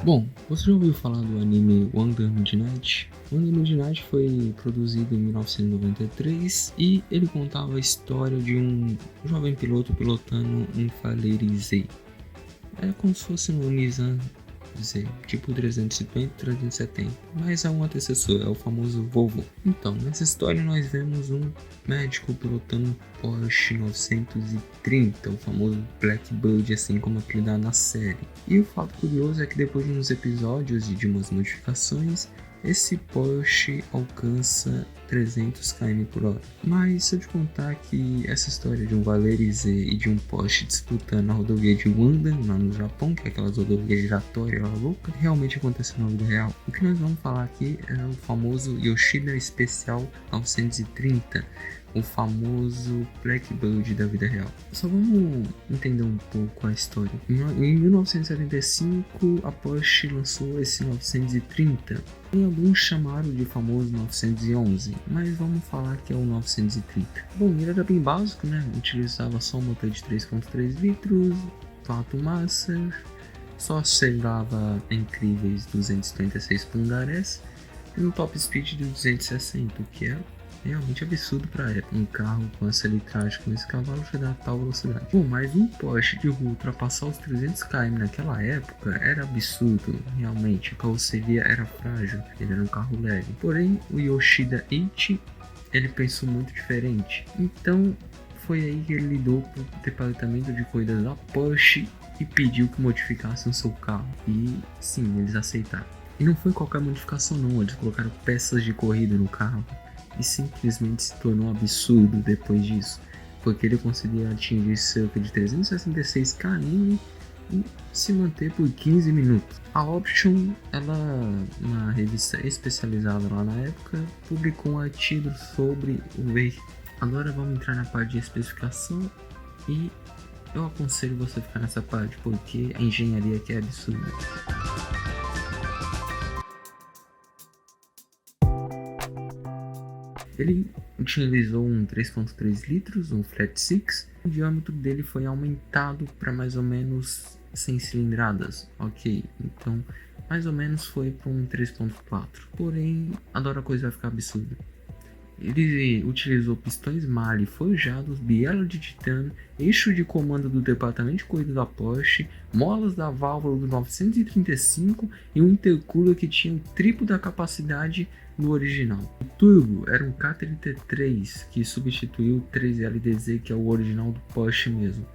Bom, você já ouviu falar do anime Wonder Midnight? Wonder Midnight foi produzido em 1993 e ele contava a história de um jovem piloto pilotando um Falaise. É como se fosse um Nissan Z, tipo 350, 370, mas é um antecessor, é o famoso Volvo. Então, nessa história nós vemos um médico pilotando um Porsche 930, o famoso Blackbird, assim como apelidado na série. E o fato curioso é que depois de uns episódios e de umas modificações, esse Porsche alcança 300 km por hora. Mas se eu te contar que essa história de um Valerise e de um Porsche disputando a rodovia de Wanda, lá no Japão, que é aquelas rodovias giratórias lá louca, realmente aconteceu na vida real. O que nós vamos falar aqui é o famoso Yoshida Especial 930, o famoso Blackbird da vida real. Só vamos entender um pouco a história. Em 1975, a Porsche lançou esse 930. E alguns chamaram de famoso 911, mas vamos falar que é o 930. Bom, ele era bem básico, né? Utilizava só um motor de 3.3 litros, 4 massas, só acelerava incríveis 236 polegadas e um top speed de 260, o que é realmente absurdo para época. Um carro com essa litragem com esse cavalo já dá tal velocidade. Bom, mas um Porsche de rua ultrapassar os 300 km naquela época era absurdo, realmente. A carroceria era frágil, ele era um carro leve. Porém, o Yoshida Ichi, ele pensou muito diferente. Então, foi aí que ele lidou com o departamento de corridas da Porsche e pediu que modificassem o seu carro. E sim, eles aceitaram. E não foi qualquer modificação não, eles colocaram peças de corrida no carro. E simplesmente se tornou um absurdo depois disso, porque ele conseguia atingir cerca de 366 km e se manter por 15 minutos. A Option, ela, uma revista especializada lá na época, publicou um artigo sobre o veículo. Agora vamos entrar na parte de especificação e eu aconselho você ficar nessa parte porque a engenharia aqui é absurda. Ele utilizou um 3.3 litros, um Flat Six. O diâmetro dele foi aumentado para mais ou menos 100 cilindradas, ok? Então, mais ou menos foi para um 3.4. Porém, agora a coisa vai ficar absurda. Ele utilizou pistões Mali forjados, biela de titânio, eixo de comando do departamento de corrida da Porsche, molas da válvula do 935 e um intercooler que tinha o triplo da capacidade do original. O turbo era um K33 que substituiu o 3LDZ, que é o original do Porsche mesmo.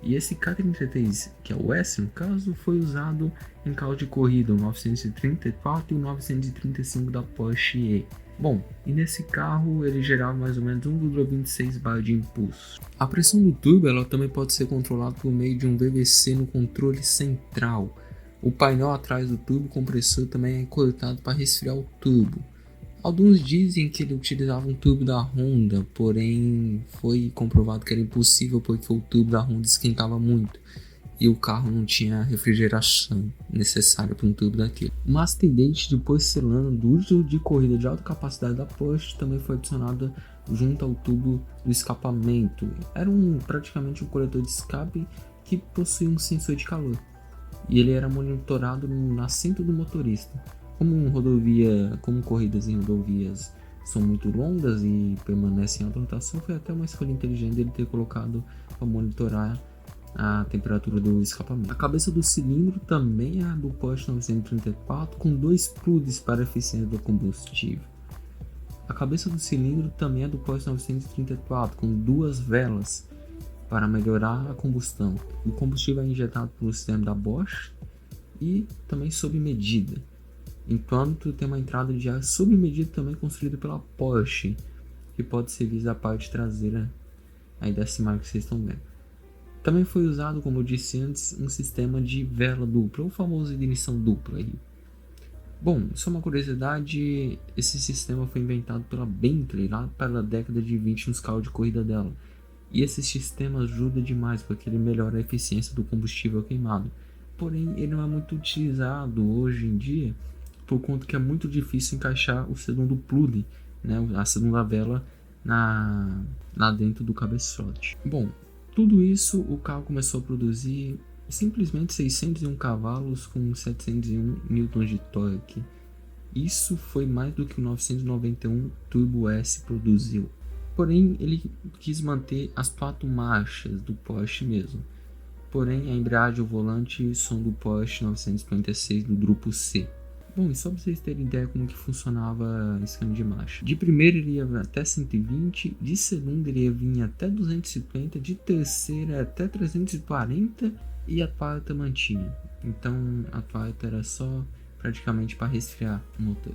E esse K33, que é o S no caso, foi usado em carro de corrida, o 934 e o 935 da Porsche E. Bom, e nesse carro ele gerava mais ou menos 1,26 bar de impulso. A pressão do turbo ela também pode ser controlada por meio de um VVC no controle central. O painel atrás do turbo compressor também é cortado para resfriar o turbo. Alguns dizem que ele utilizava um turbo da Honda, porém foi comprovado que era impossível porque o turbo da Honda esquentava muito e o carro não tinha refrigeração necessária para um turbo daquele. O master dente de porcelana do uso de corrida de alta capacidade da Porsche também foi adicionado junto ao tubo do escapamento. Era praticamente um coletor de escape que possuía um sensor de calor e ele era monitorado no assento do motorista. Como corridas em rodovias são muito longas e permanecem em alta rotação, foi até uma escolha inteligente dele ter colocado para monitorar a temperatura do escapamento. A cabeça do cilindro também é a do Porsche 934, com dois plugs para eficiência do combustível. A cabeça do cilindro também é do Porsche 934, com duas velas para melhorar a combustão. O combustível é injetado pelo sistema da Bosch e também sob medida. Enquanto tem uma entrada de ar sob medida também construída pela Porsche, que pode ser vista a parte traseira aí dessa imagem que vocês estão vendo. Também foi usado, como eu disse antes, um sistema de vela dupla, o famoso ignição dupla aí. Bom, só uma curiosidade, esse sistema foi inventado pela Bentley lá pela década de 20 nos carros de corrida dela. E esse sistema ajuda demais porque ele melhora a eficiência do combustível queimado. Porém, ele não é muito utilizado hoje em dia, por conta que é muito difícil encaixar o segundo plug, né, a segunda vela lá dentro do cabeçote. Bom, tudo isso o carro começou a produzir simplesmente 601 cavalos com 701 newtons de torque. Isso foi mais do que o 991 Turbo S produziu. Porém, ele quis manter as 4 marchas do Porsche mesmo. Porém, a embreagem e o volante são do Porsche 956 do grupo C. Bom, e só para vocês terem ideia como que funcionava esse esquema de marcha. De primeira ele ia até 120, de segunda ele ia vir até 250, de terceira até 340 e a quarta mantinha. Então a quarta era só praticamente para resfriar o motor.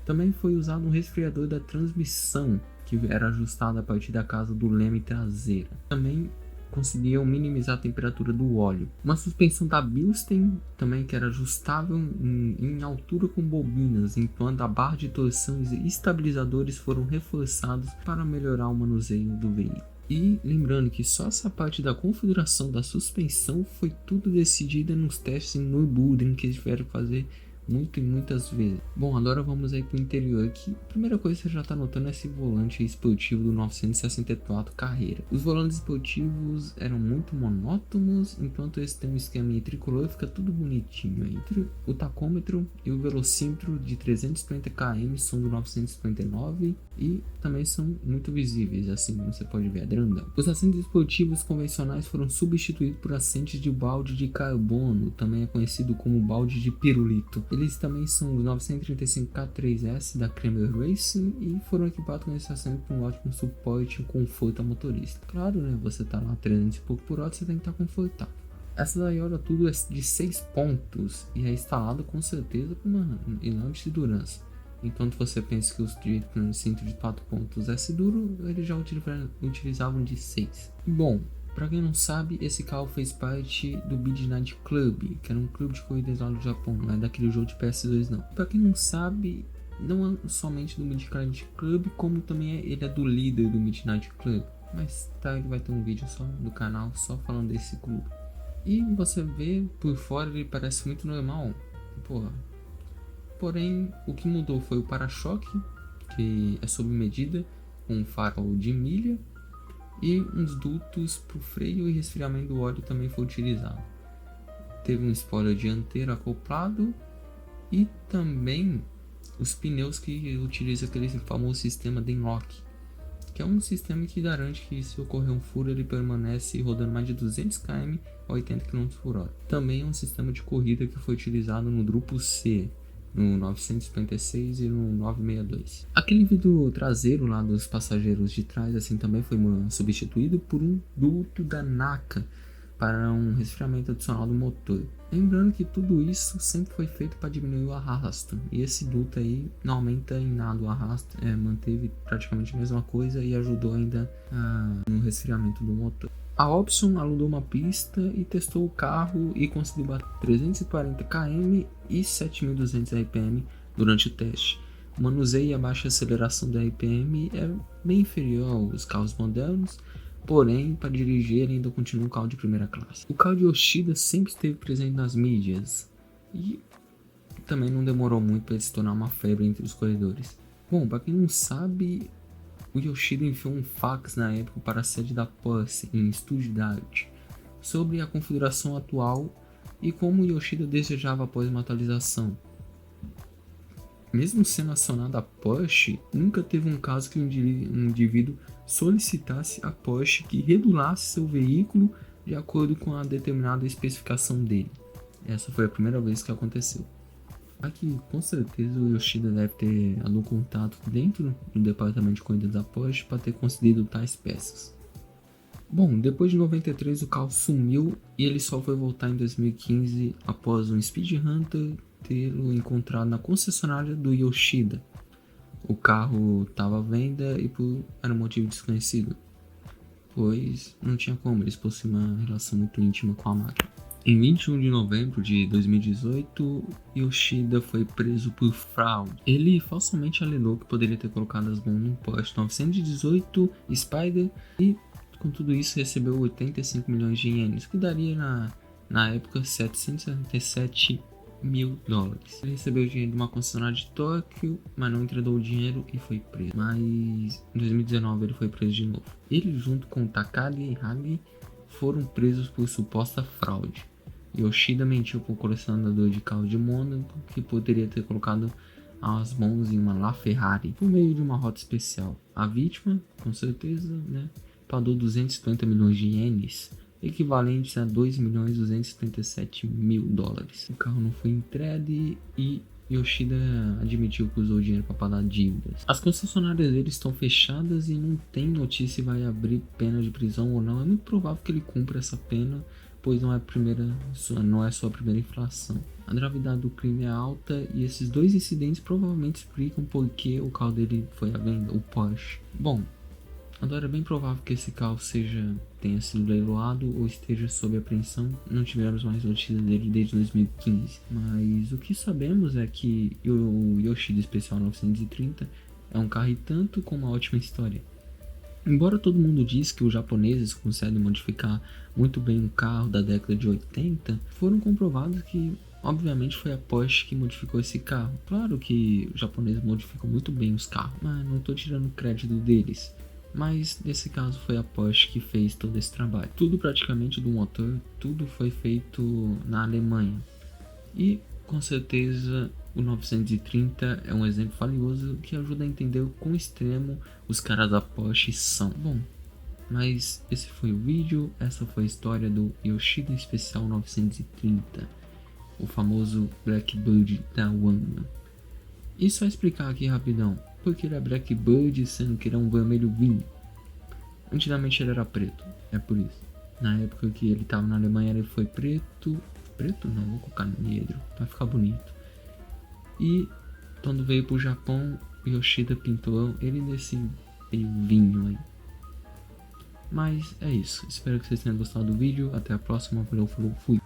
Também foi usado um resfriador da transmissão, que era ajustado a partir da casa do leme traseiro. Também conseguiam minimizar a temperatura do óleo. Uma suspensão da Bilstein também, que era ajustável em altura com bobinas, enquanto a barra de torção e estabilizadores foram reforçados para melhorar o manuseio do veículo. E lembrando que só essa parte da configuração da suspensão foi tudo decidida nos testes em Nürburgring que eles tiveram que fazer muitas vezes. Bom, agora vamos aí pro interior aqui. A primeira coisa que você já tá notando é esse volante esportivo do 964 Carrera. Os volantes esportivos eram muito monótonos, enquanto esse tem um esquema tricolor, fica tudo bonitinho. Entre o tacômetro e o velocímetro de 350 km são do 959 e também são muito visíveis, assim como você pode ver, é grandão. Os assentos esportivos convencionais foram substituídos por assentos de balde de carbono, também é conhecido como balde de pirulito. Eles também são os 935 K3S da Creamer Racing e foram equipados com esse assento com um ótimo suporte e conforto ao motorista. Claro, né? Você tá lá 300 e pouco por hora, você tem que estar confortável. Essa daí, olha, tudo é de 6 pontos e é instalado com certeza com uma enorme segurança. Enquanto você pensa que os cinto de 4 pontos é duro, eles já utilizavam de 6. Bom, para quem não sabe, esse carro fez parte do Midnight Club, que era um clube de corridas lá no Japão, não é daquele jogo de PS2 não. Para quem não sabe, não é somente do Midnight Club, como também ele é do líder do Midnight Club. Mas tá, ele vai ter um vídeo só do canal, só falando desse clube. E você vê, por fora ele parece muito normal, porra. Porém, o que mudou foi o para-choque, que é sob medida, com um farol de milha, e uns dutos para o freio e resfriamento do óleo também foi utilizado. Teve um spoiler dianteiro acoplado e também os pneus que utilizam aquele famoso sistema Denlock, que é um sistema que garante que se ocorrer um furo ele permanece rodando mais de 200 km a 80 km por hora. Também é um sistema de corrida que foi utilizado no grupo C, no 956 e no 962. Aquele vidro traseiro lá dos passageiros de trás assim também foi substituído por um duto da NACA para um resfriamento adicional do motor. Lembrando que tudo isso sempre foi feito para diminuir o arrasto, e esse duto aí não aumenta em nada o arrasto, manteve praticamente a mesma coisa e ajudou ainda no resfriamento do motor. A Option alugou uma pista e testou o carro e conseguiu bater 340 km e 7.200 RPM durante o teste. O manuseio e a baixa aceleração da RPM é bem inferior aos carros modernos, porém, para dirigir ele ainda continua um carro de primeira classe. O carro de Yoshida sempre esteve presente nas mídias e também não demorou muito para ele se tornar uma febre entre os corredores. Bom, para quem não sabe, o Yoshida enviou um fax na época para a sede da Porsche em Stuttgart sobre a configuração atual e como o Yoshida desejava após uma atualização. Mesmo sendo acionada a Porsche, nunca teve um caso que um indivíduo solicitasse a Porsche que regulasse seu veículo de acordo com a determinada especificação dele. Essa foi a primeira vez que aconteceu. Aqui, com certeza, o Yoshida deve ter algum contato dentro do departamento de corrida da Porsche para ter conseguido tais peças. Bom, depois de 93 o carro sumiu e ele só foi voltar em 2015 após um Speed Hunter tê-lo encontrado na concessionária do Yoshida. O carro estava à venda e era um motivo desconhecido, pois não tinha como, eles possuem uma relação muito íntima com a máquina. Em 21 de novembro de 2018, Yoshida foi preso por fraude. Ele falsamente alegou que poderia ter colocado as mãos num Porsche 918 Spider e, com tudo isso, recebeu 85 milhões de ienes, que daria na época 777 mil dólares. Ele recebeu o dinheiro de uma concessionária de Tóquio, mas não entregou o dinheiro e foi preso. Mas em 2019 ele foi preso de novo. Ele, junto com Takagi e Hagi, foram presos por suposta fraude. Yoshida mentiu para o colecionador de carro de Mônaco que poderia ter colocado as mãos em uma LaFerrari por meio de uma rota especial. A vítima, com certeza, né, pagou 250 milhões de ienes, equivalentes a 2.277.000 dólares. O carro não foi entregue e Yoshida admitiu que usou o dinheiro para pagar dívidas. As concessionárias dele estão fechadas e não tem notícia se vai abrir pena de prisão ou não. É muito provável que ele cumpra essa pena, pois não é sua primeira infração. A gravidade do crime é alta e esses dois incidentes provavelmente explicam por que o carro dele foi à venda, o Porsche. Bom, agora é bem provável que esse carro tenha sido leiloado ou esteja sob apreensão. Não tivemos mais notícias dele desde 2015. Mas o que sabemos é que o Yoshida Special 930 é um carro e tanto com uma ótima história. Embora todo mundo diz que os japoneses conseguem modificar muito bem um carro da década de 80, foram comprovados que obviamente foi a Porsche que modificou esse carro. Claro que os japoneses modificam muito bem os carros, mas não estou tirando o crédito deles. Mas nesse caso foi a Porsche que fez todo esse trabalho. Tudo praticamente do motor, tudo foi feito na Alemanha. E com certeza o 930 é um exemplo valioso que ajuda a entender o quão extremo os caras da Porsche são. Bom, mas esse foi o vídeo, essa foi a história do Yoshida Special 930, o famoso Blackbird da Wanda. E só explicar aqui rapidão, porque ele é Blackbird sendo que ele é um vermelho vinho. Antigamente ele era preto, é por isso. Na época que ele estava na Alemanha ele foi preto. Preto não, vou colocar negro, vai ficar bonito. E quando veio pro Japão, Yoshida pintou ele nesse meio vinho aí. Mas é isso, espero que vocês tenham gostado do vídeo, até a próxima, valeu, falou, fui.